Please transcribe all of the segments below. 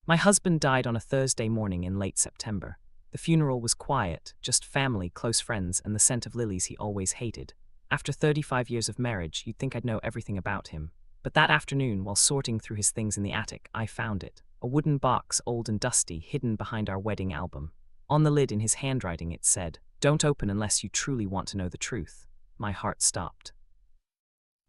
My husband died on a Thursday morning in late September. The funeral was quiet, just family, close friends, and the scent of lilies he always hated. After 35 years of marriage, you'd think I'd know everything about him. But that afternoon, while sorting through his things in the attic, I found it. A wooden box, old and dusty, hidden behind our wedding album. On the lid, in his handwriting, it said, "Don't open unless you truly want to know the truth." My heart stopped.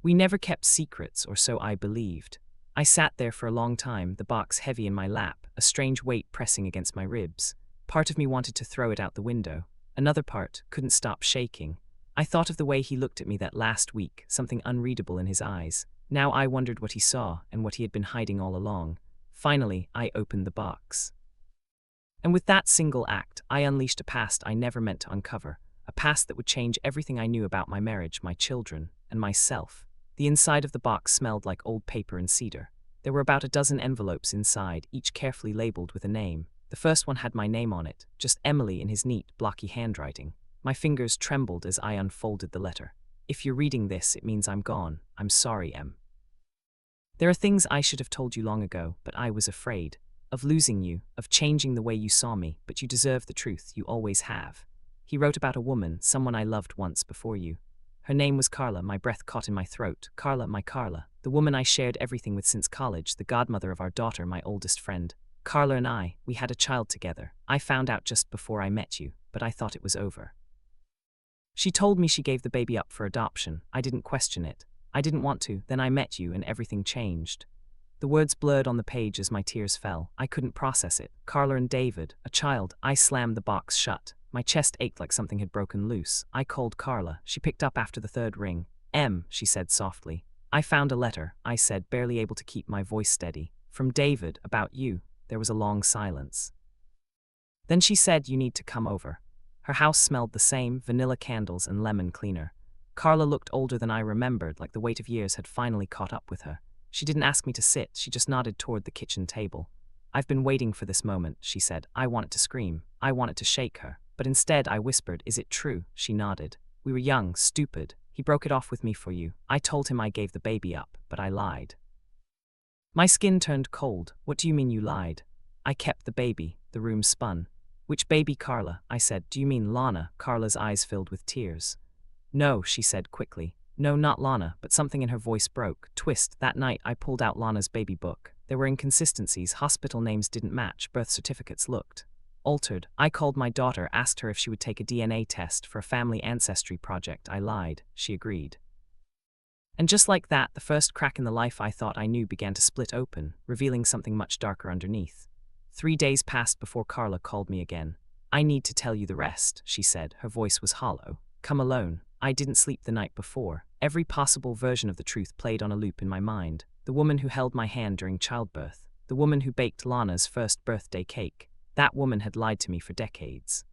We never kept secrets, or so I believed. I sat there for a long time, the box heavy in my lap, a strange weight pressing against my ribs. Part of me wanted to throw it out the window. Another part couldn't stop shaking. I thought of the way he looked at me that last week, something unreadable in his eyes. Now I wondered what he saw and what he had been hiding all along. Finally, I opened the box. And with that single act, I unleashed a past I never meant to uncover, a past that would change everything I knew about my marriage, my children, and myself. The inside of the box smelled like old paper and cedar. There were about a dozen envelopes inside, each carefully labeled with a name. The first one had my name on it, just Emily in his neat, blocky handwriting. My fingers trembled as I unfolded the letter. "If you're reading this, it means I'm gone. I'm sorry, Em. There are things I should have told you long ago, but I was afraid. Of losing you, of changing the way you saw me, but you deserve the truth, you always have." He wrote about a woman, someone I loved once before you. Her name was Carla. My breath caught in my throat. Carla, my Carla. The woman I shared everything with since college, the godmother of our daughter, my oldest friend. Carla and I, we had a child together. I found out just before I met you, but I thought it was over. She told me she gave the baby up for adoption. I didn't question it. I didn't want to. Then I met you and everything changed. The words blurred on the page as my tears fell. I couldn't process it. Carla and David, a child. I slammed the box shut. My chest ached like something had broken loose. I called Carla. She picked up after the third ring. "Em," she said softly. "I found a letter," I said, barely able to keep my voice steady. "From David, about you." There was a long silence. Then she said, "You need to come over." Her house smelled the same, vanilla candles and lemon cleaner. Carla looked older than I remembered, like the weight of years had finally caught up with her. She didn't ask me to sit, she just nodded toward the kitchen table. "I've been waiting for this moment," she said. I wanted to scream. I wanted to shake her. But instead I whispered, "Is it true?" She nodded. "We were young, stupid. He broke it off with me for you. I told him I gave the baby up, but I lied." My skin turned cold. "What do you mean you lied?" "I kept the baby." The room spun. "Which baby, Carla?" I said. "Do you mean Lana?" Carla's eyes filled with tears. "No," she said quickly. "No, not Lana," but something in her voice broke. Twist. That night I pulled out Lana's baby book. There were inconsistencies. Hospital names didn't match. Birth certificates looked altered. I called my daughter, asked her if she would take a DNA test for a family ancestry project. I lied. She agreed. And just like that, the first crack in the life I thought I knew began to split open, revealing something much darker underneath. 3 days passed before Carla called me again. "I need to tell you the rest," she said. Her voice was hollow. "Come alone." I didn't sleep the night before. Every possible version of the truth played on a loop in my mind. The woman who held my hand during childbirth. The woman who baked Lana's first birthday cake. That woman had lied to me for decades.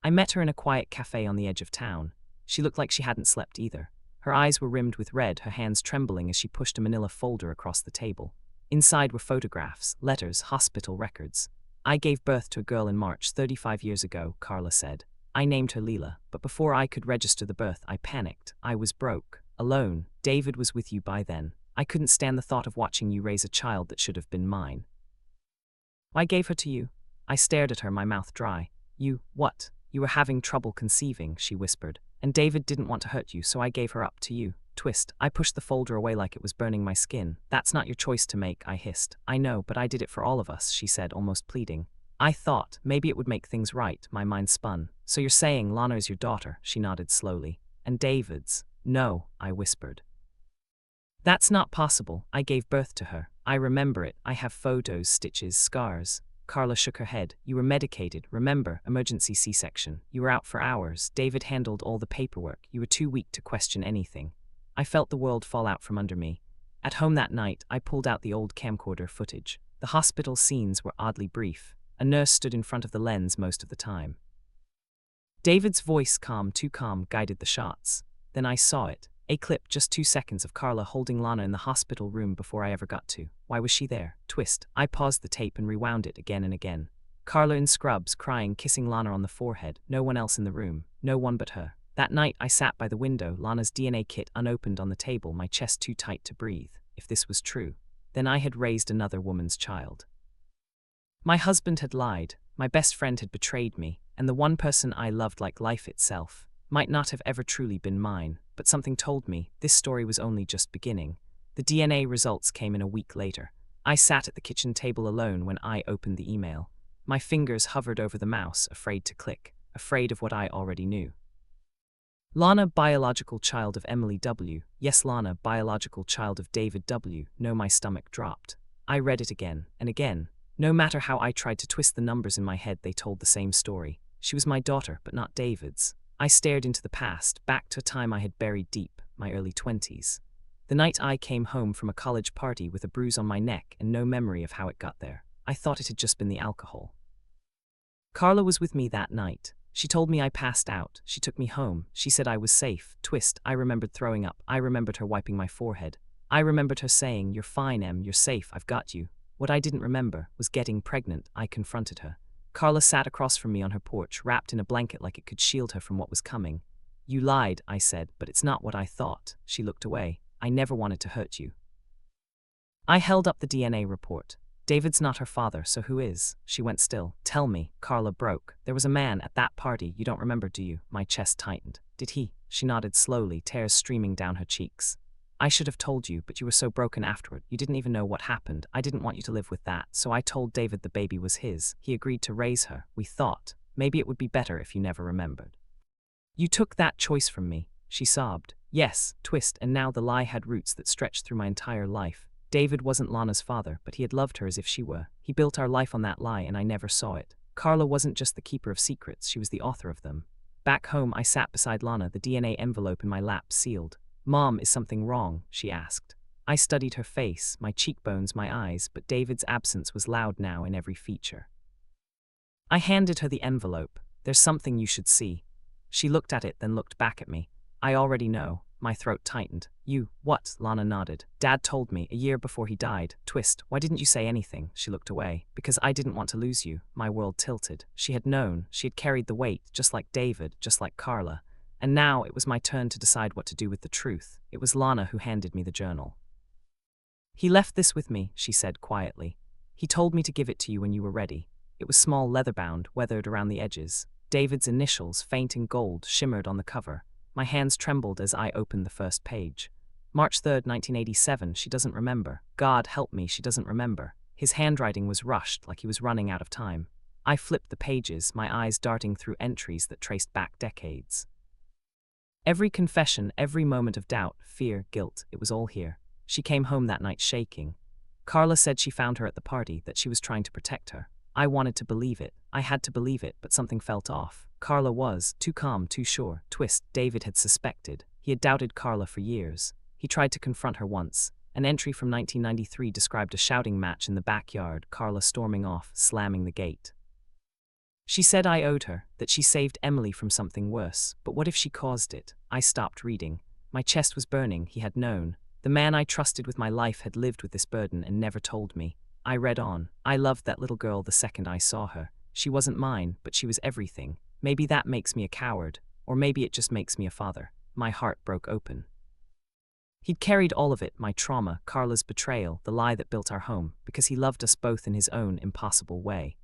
I met her in a quiet cafe on the edge of town. She looked like she hadn't slept either. Her eyes were rimmed with red, her hands trembling as she pushed a manila folder across the table. Inside were photographs, letters, hospital records. "I gave birth to a girl in March 35 years ago," Carla said. "I named her Leela, but before I could register the birth, I panicked. I was broke, alone. David was with you by then. I couldn't stand the thought of watching you raise a child that should have been mine. I gave her to you." I stared at her, my mouth dry. "You, what?" "You were having trouble conceiving," she whispered. "And David didn't want to hurt you, so I gave her up to you." Twist. I pushed the folder away like it was burning my skin. "That's not your choice to make," I hissed. "I know, but I did it for all of us," she said, almost pleading. I thought maybe it would make things right. My mind spun. "So you're saying Lana is your daughter?" She nodded slowly. "And David's?" "No," I whispered. "That's not possible. I gave birth to her. I remember it. I have photos, stitches, scars." Carla shook her head. "You were medicated, remember, emergency C-section. You were out for hours. David handled all the paperwork. You were too weak to question anything." I felt the world fall out from under me. At home that night, I pulled out the old camcorder footage. The hospital scenes were oddly brief. A nurse stood in front of the lens most of the time. David's voice, calm, too calm, guided the shots. Then I saw it. A clip, just 2 seconds of Carla holding Lana in the hospital room before I ever got to. Why was she there? Twist. I paused the tape and rewound it again and again. Carla in scrubs, crying, kissing Lana on the forehead. No one else in the room. No one but her. That night I sat by the window, Lana's DNA kit unopened on the table, my chest too tight to breathe. If this was true, then I had raised another woman's child. My husband had lied, my best friend had betrayed me, and the one person I loved like life itself might not have ever truly been mine, but something told me this story was only just beginning. The DNA results came in a week later. I sat at the kitchen table alone when I opened the email. My fingers hovered over the mouse, afraid to click, afraid of what I already knew. Lana, biological child of Emily W. Yes, Lana, biological child of David W. No, my stomach dropped. I read it again and again. No matter how I tried to twist the numbers in my head, they told the same story. She was my daughter, but not David's. I stared into the past, back to a time I had buried deep, my early 20s. The night I came home from a college party with a bruise on my neck and no memory of how it got there. I thought it had just been the alcohol. Carla was with me that night. She told me I passed out. She took me home. She said I was safe. Twist, I remembered throwing up. I remembered her wiping my forehead. I remembered her saying, "You're fine, Em, you're safe, I've got you." What I didn't remember was getting pregnant. I confronted her. Carla sat across from me on her porch, wrapped in a blanket like it could shield her from what was coming. "You lied," I said, "but it's not what I thought." She looked away. "I never wanted to hurt you." I held up the DNA report. "David's not her father, so who is?" She went still. "Tell me." Carla broke. "There was a man at that party. You don't remember, do you?" My chest tightened. "Did he?" She nodded slowly, tears streaming down her cheeks. "I should have told you, but you were so broken afterward. You didn't even know what happened. I didn't want you to live with that, so I told David the baby was his. He agreed to raise her. We thought maybe it would be better if you never remembered. You took that choice from me." She sobbed. "Yes, twist, and now the lie had roots that stretched through my entire life. David wasn't Lana's father, but he had loved her as if she were. He built our life on that lie, and I never saw it. Carla wasn't just the keeper of secrets, she was the author of them." Back home, I sat beside Lana, the DNA envelope in my lap, sealed. "Mom, is something wrong?" she asked. I studied her face, my cheekbones, my eyes, but David's absence was loud now in every feature. I handed her the envelope. "There's something you should see." She looked at it, then looked back at me. "I already know." My throat tightened. "You, what?" Lana nodded. "Dad told me, a year before he died." Twist, "Why didn't you say anything?" She looked away. "Because I didn't want to lose you." My world tilted. She had known. She had carried the weight, just like David, just like Carla. And now it was my turn to decide what to do with the truth. It was Lana who handed me the journal. "He left this with me," she said quietly. "He told me to give it to you when you were ready." It was small, leather-bound, weathered around the edges. David's initials, faint in gold, shimmered on the cover. My hands trembled as I opened the first page. "March 3rd, 1987, she doesn't remember. God help me, she doesn't remember." His handwriting was rushed, like he was running out of time. I flipped the pages, my eyes darting through entries that traced back decades. Every confession, every moment of doubt, fear, guilt, it was all here. She came home that night shaking. Carla said she found her at the party, that she was trying to protect her. I wanted to believe it. I had to believe it, but something felt off. Carla was too calm, too sure. Twist, David had suspected. He had doubted Carla for years. He tried to confront her once. An entry from 1993 described a shouting match in the backyard, Carla storming off, slamming the gate. She said I owed her, that she saved Emily from something worse. But what if she caused it? I stopped reading. My chest was burning. He had known. The man I trusted with my life had lived with this burden and never told me. I read on. I loved that little girl the second I saw her. She wasn't mine, but she was everything. Maybe that makes me a coward, or maybe it just makes me a father. My heart broke open. He'd carried all of it, my trauma, Carla's betrayal, the lie that built our home, because he loved us both in his own impossible way.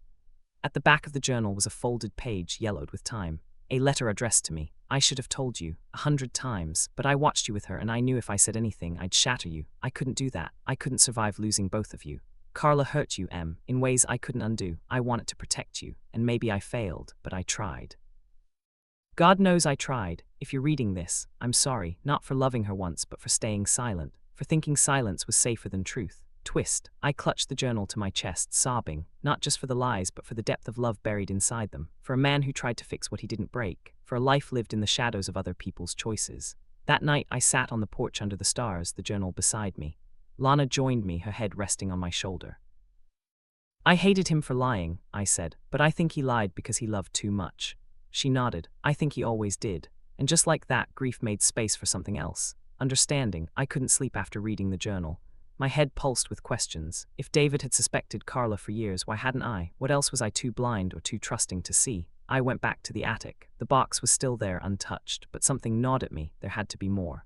At the back of the journal was a folded page, yellowed with time. A letter addressed to me. "I should have told you 100 times, but I watched you with her and I knew if I said anything, I'd shatter you. I couldn't do that. I couldn't survive losing both of you. Carla hurt you, Em, in ways I couldn't undo. I wanted to protect you, and maybe I failed, but I tried. God knows I tried. If you're reading this, I'm sorry, not for loving her once, but for staying silent, for thinking silence was safer than truth." Twist. I clutched the journal to my chest, sobbing, not just for the lies, but for the depth of love buried inside them, for a man who tried to fix what he didn't break, for a life lived in the shadows of other people's choices. That night, I sat on the porch under the stars, the journal beside me. Lana joined me, her head resting on my shoulder. "I hated him for lying," I said, "but I think he lied because he loved too much." She nodded. "I think he always did." And just like that, grief made space for something else. Understanding. I couldn't sleep after reading the journal. My head pulsed with questions. If David had suspected Carla for years, why hadn't I? What else was I too blind or too trusting to see? I went back to the attic. The box was still there, untouched, but something gnawed at me. There had to be more.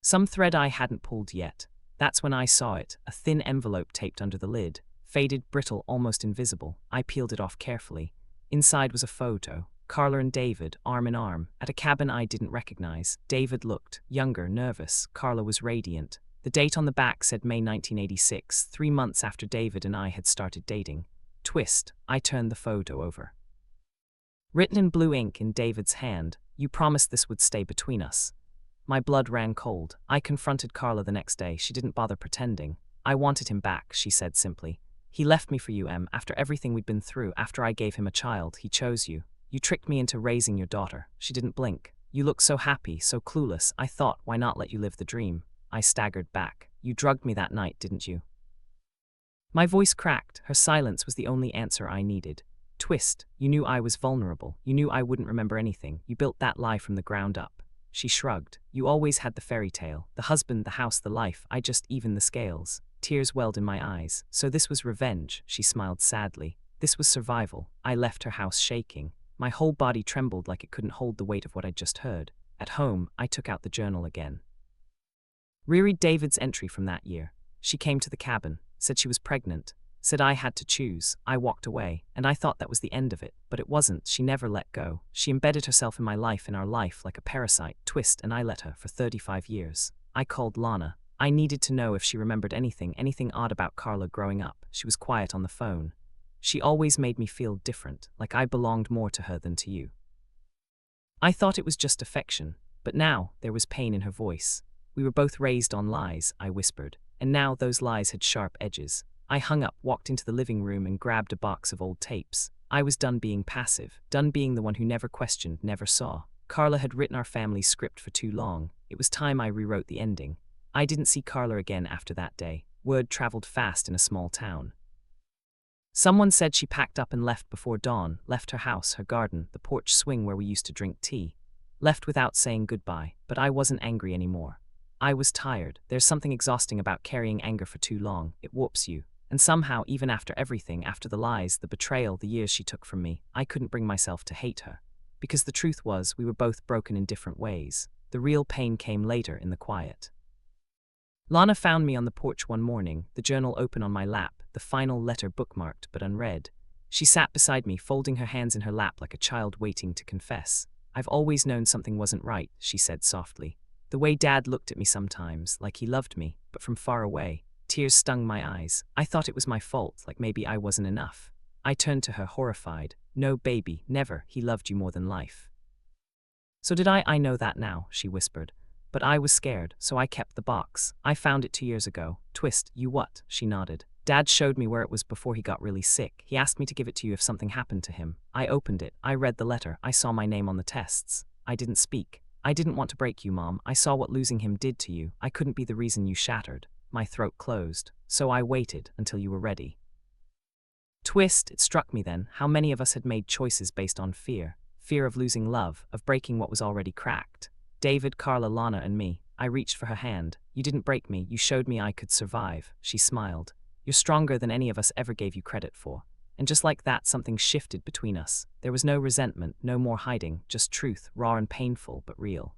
Some thread I hadn't pulled yet. That's when I saw it, a thin envelope taped under the lid. faded, brittle, almost invisible. I peeled it off carefully. Inside was a photo. Carla and David, arm in arm, at a cabin I didn't recognize. David looked younger, nervous. Carla was radiant. The date on the back said May 1986, 3 months after David and I had started dating. Twist, I turned the photo over. Written in blue ink in David's hand, "You promised this would stay between us." My blood ran cold. I confronted Carla the next day. She didn't bother pretending. "I wanted him back," she said simply. "He left me for you, Em, after everything we'd been through, after I gave him a child. He chose you. You tricked me into raising your daughter." She didn't blink. "You looked so happy, so clueless. I thought, why not let you live the dream?" I staggered back. "You drugged me that night, didn't you?" My voice cracked. Her silence was the only answer I needed. "Twist, you knew I was vulnerable. You knew I wouldn't remember anything. You built that lie from the ground up." She shrugged. "You always had the fairy tale. The husband, the house, the life. I just evened the scales." Tears welled in my eyes. "So this was revenge," she smiled sadly. "This was survival." I left her house shaking. My whole body trembled like it couldn't hold the weight of what I'd just heard. At home, I took out the journal again. Reread David's entry from that year. She came to the cabin, said she was pregnant, said I had to choose. I walked away, and I thought that was the end of it, but it wasn't. She never let go. She embedded herself in my life, in our life, like a parasite. Twist, and I let her for 35 years. I called Lana. I needed to know if she remembered anything odd about Carla growing up. She was quiet on the phone. "She always made me feel different, like I belonged more to her than to you." I thought it was just affection, but now there was pain in her voice. "We were both raised on lies," I whispered, and now those lies had sharp edges. I hung up, walked into the living room, and grabbed a box of old tapes. I was done being passive, done being the one who never questioned, never saw. Carla had written our family script for too long. It was time I rewrote the ending. I didn't see Carla again after that day. Word traveled fast in a small town. Someone said she packed up and left before dawn, left her house, her garden, the porch swing where we used to drink tea. Left without saying goodbye, but I wasn't angry anymore. I was tired. There's something exhausting about carrying anger for too long. It warps you. And somehow, even after everything, after the lies, the betrayal, the years she took from me, I couldn't bring myself to hate her. Because the truth was, we were both broken in different ways. The real pain came later, in the quiet. Lana found me on the porch one morning, the journal open on my lap, the final letter bookmarked but unread. She sat beside me, folding her hands in her lap like a child waiting to confess. "I've always known something wasn't right," she said softly. "The way Dad looked at me sometimes, like he loved me, but from far away." Tears stung my eyes. I thought it was my fault, like maybe I wasn't enough. I turned to her, horrified. "No, baby, never. He loved you more than life." "So did I know that now," she whispered. "But I was scared, so I kept the box. I found it 2 years ago." "Twist, you what?" She nodded. "Dad showed me where it was before he got really sick. He asked me to give it to you if something happened to him." I opened it. I read the letter. I saw my name on the tests. I didn't speak. "I didn't want to break you, Mom. I saw what losing him did to you. I couldn't be the reason you shattered." My throat closed. "So I waited until you were ready." Twist, it struck me then, how many of us had made choices based on fear. Fear of losing love, of breaking what was already cracked. David, Carla, Lana, and me. I reached for her hand. "You didn't break me. You showed me I could survive." She smiled. "You're stronger than any of us ever gave you credit for." And just like that, something shifted between us. There was no resentment, no more hiding, just truth, raw and painful, but real.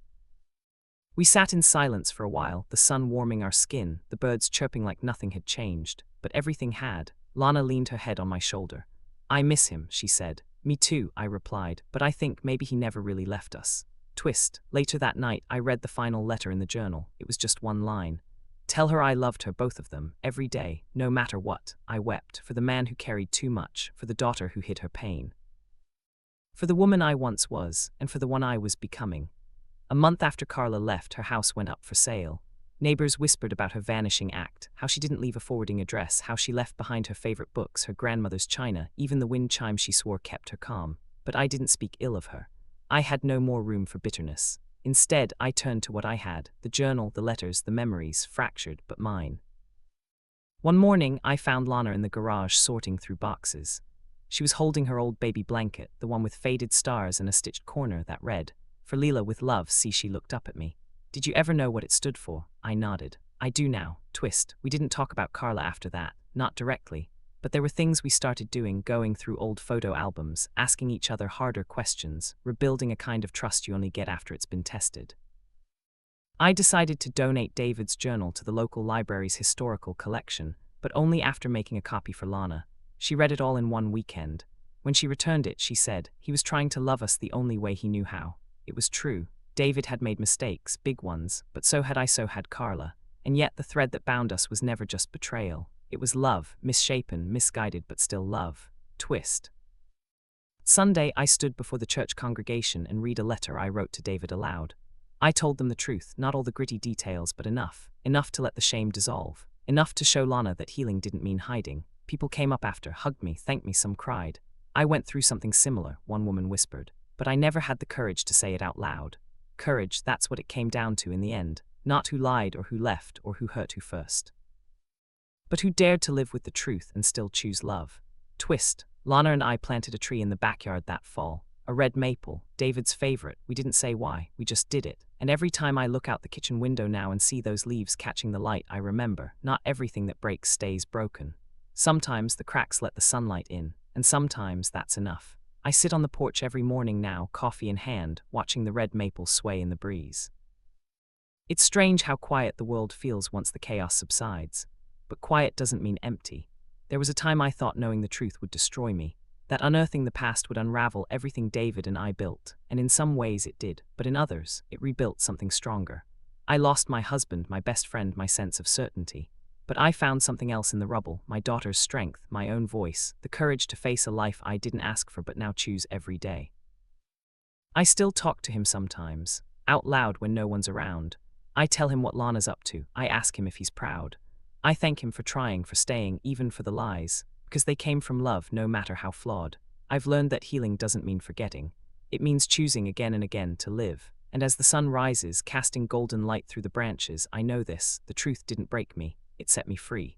We sat in silence for a while, the sun warming our skin, the birds chirping like nothing had changed. But everything had. Lana leaned her head on my shoulder. "I miss him," she said. "Me too," I replied, "but I think maybe he never really left us." Twist. Later that night, I read the final letter in the journal. It was just one line. "Tell her I loved her, both of them, every day, no matter what." I wept, for the man who carried too much, for the daughter who hid her pain. For the woman I once was, and for the one I was becoming. A month after Carla left, her house went up for sale. Neighbors whispered about her vanishing act, how she didn't leave a forwarding address, how she left behind her favorite books, her grandmother's china, even the wind chime she swore kept her calm. But I didn't speak ill of her. I had no more room for bitterness. Instead, I turned to what I had, the journal, the letters, the memories, fractured, but mine. One morning, I found Lana in the garage sorting through boxes. She was holding her old baby blanket, the one with faded stars and a stitched corner that read, "For Leela with love." See, she looked up at me. "Did you ever know what it stood for?" I nodded. "I do now." Twist. We didn't talk about Carla after that, not directly. But there were things we started doing, going through old photo albums, asking each other harder questions, rebuilding a kind of trust you only get after it's been tested. I decided to donate David's journal to the local library's historical collection, but only after making a copy for Lana. She read it all in one weekend. When she returned it, she said, "He was trying to love us the only way he knew how." It was true. David had made mistakes, big ones, but so had I, so had Carla. And yet the thread that bound us was never just betrayal. It was love, misshapen, misguided, but still love. Twist. Sunday, I stood before the church congregation and read a letter I wrote to David aloud. I told them the truth, not all the gritty details, but enough. Enough to let the shame dissolve. Enough to show Lana that healing didn't mean hiding. People came up after, hugged me, thanked me, some cried. I went through something similar, one woman whispered. But I never had the courage to say it out loud. Courage, that's what it came down to in the end. Not who lied or who left or who hurt who first, but who dared to live with the truth and still choose love. Twist. Lana and I planted a tree in the backyard that fall. A red maple, David's favorite. We didn't say why, we just did it. And every time I look out the kitchen window now and see those leaves catching the light, I remember, not everything that breaks stays broken. Sometimes the cracks let the sunlight in, and sometimes that's enough. I sit on the porch every morning now, coffee in hand, watching the red maple sway in the breeze. It's strange how quiet the world feels once the chaos subsides. But quiet doesn't mean empty. There was a time I thought knowing the truth would destroy me, that unearthing the past would unravel everything David and I built, and in some ways it did, but in others, it rebuilt something stronger. I lost my husband, my best friend, my sense of certainty. But I found something else in the rubble, my daughter's strength, my own voice, the courage to face a life I didn't ask for but now choose every day. I still talk to him sometimes, out loud when no one's around. I tell him what Lana's up to, I ask him if he's proud. I thank him for trying, for staying, even for the lies, because they came from love no matter how flawed. I've learned that healing doesn't mean forgetting. It means choosing again and again to live. And as the sun rises, casting golden light through the branches, I know this, the truth didn't break me, it set me free.